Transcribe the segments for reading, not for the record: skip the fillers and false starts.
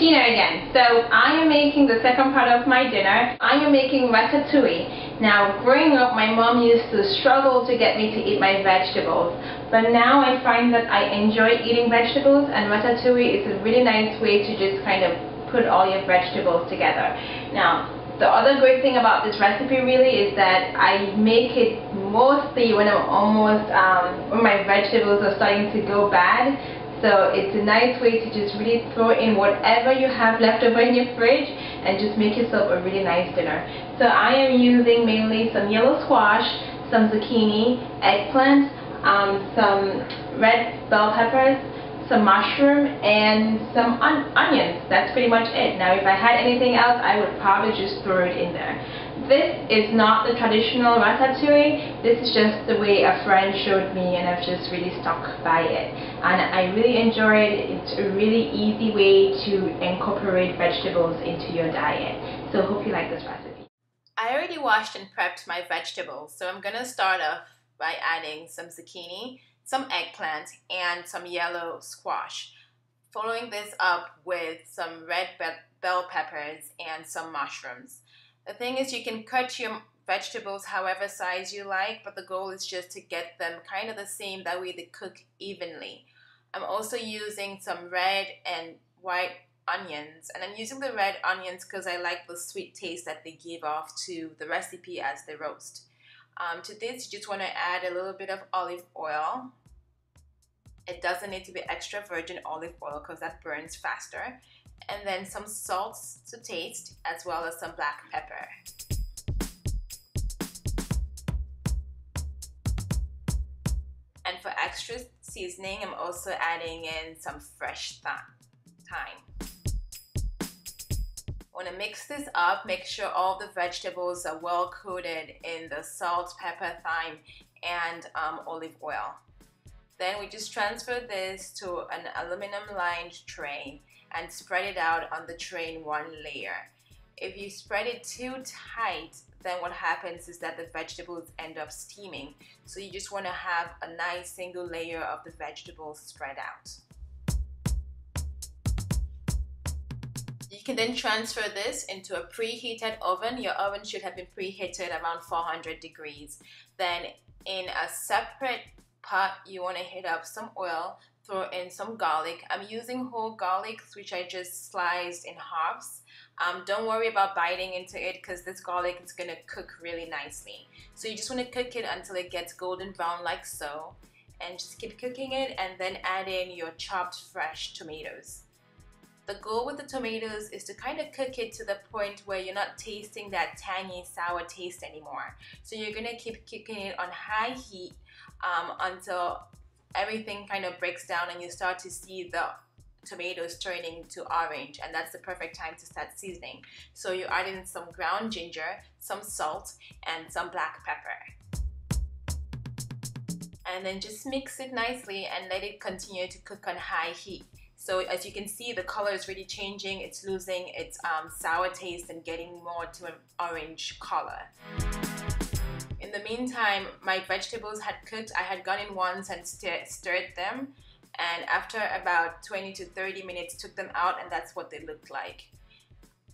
Dinner again. So I am making the second part of my dinner. I am making ratatouille. Now, growing up, my mom used to struggle to get me to eat my vegetables, but now I find that I enjoy eating vegetables, and ratatouille is a really nice way to just kind of put all your vegetables together. Now, the other great thing about this recipe really is that I make it mostly when when my vegetables are starting to go bad. So it's a nice way to just really throw in whatever you have left over in your fridge and just make yourself a really nice dinner. So I am using mainly some yellow squash, some zucchini, eggplant, some red bell peppers, some mushroom, and some onions. That's pretty much it. Now if I had anything else, I would probably just throw it in there. This is not the traditional ratatouille. This is just the way a friend showed me, and I've just really stuck by it. And I really enjoy it. It's a really easy way to incorporate vegetables into your diet. So I hope you like this recipe. I already washed and prepped my vegetables, so I'm gonna start off by adding some zucchini, some eggplant, and some yellow squash. Following this up with some red bell peppers and some mushrooms. The thing is, you can cut your vegetables however size you like, but the goal is just to get them kind of the same, that way they cook evenly. I'm also using some red and white onions, and I'm using the red onions because I like the sweet taste that they give off to the recipe as they roast. To this, you just want to add a little bit of olive oil. It doesn't need to be extra virgin olive oil because that burns faster. And then some salt to taste, as well as some black pepper. And for extra seasoning, I'm also adding in some fresh thyme. Want to mix this up, make sure all the vegetables are well coated in the salt, pepper, thyme, and olive oil. Then we just transfer this to an aluminum lined tray and spread it out on the tray in one layer. If you spread it too tight, then what happens is that the vegetables end up steaming. So you just want to have a nice single layer of the vegetables spread out. You can then transfer this into a preheated oven. Your oven should have been preheated around 400 degrees. Then in a separate pot, you want to heat up some oil, throw in some garlic. I'm using whole garlic, which I just sliced in halves. Don't worry about biting into it because this garlic is going to cook really nicely. So you just want to cook it until it gets golden brown like so, and just keep cooking it, and then add in your chopped fresh tomatoes. The goal with the tomatoes is to kind of cook it to the point where you're not tasting that tangy, sour taste anymore. So you're going to keep cooking it on high heat until everything kind of breaks down and you start to see the tomatoes turning to orange, and that's the perfect time to start seasoning. So you add in some ground ginger, some salt, and some black pepper. And then just mix it nicely and let it continue to cook on high heat. So as you can see, the color is really changing. It's losing its sour taste and getting more to an orange color. In the meantime, my vegetables had cooked. I had gone in once and stirred them, and after about 20 to 30 minutes took them out, and that's what they looked like.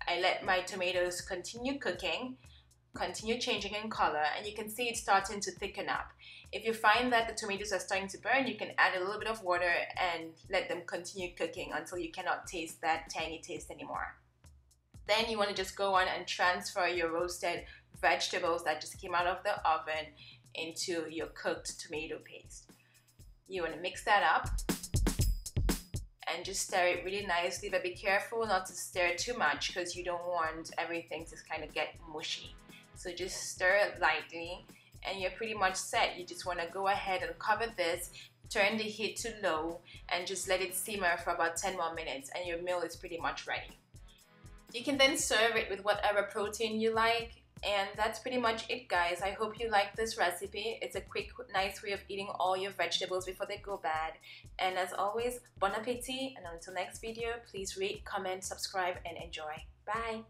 I let my tomatoes continue cooking, continue changing in color, and you can see it's starting to thicken up. If you find that the tomatoes are starting to burn, you can add a little bit of water and let them continue cooking until you cannot taste that tangy taste anymore. Then you want to just go on and transfer your roasted vegetables that just came out of the oven into your cooked tomato paste. You want to mix that up and just stir it really nicely, but be careful not to stir too much because you don't want everything to kind of get mushy. So just stir it lightly and you're pretty much set. You just want to go ahead and cover this, turn the heat to low, and just let it simmer for about 10 more minutes, and your meal is pretty much ready. You can then serve it with whatever protein you like. And that's pretty much it, guys. I hope you like this recipe. It's a quick, nice way of eating all your vegetables before they go bad. And as always, bon appetit, and until next video, please rate, comment, subscribe, and enjoy. Bye!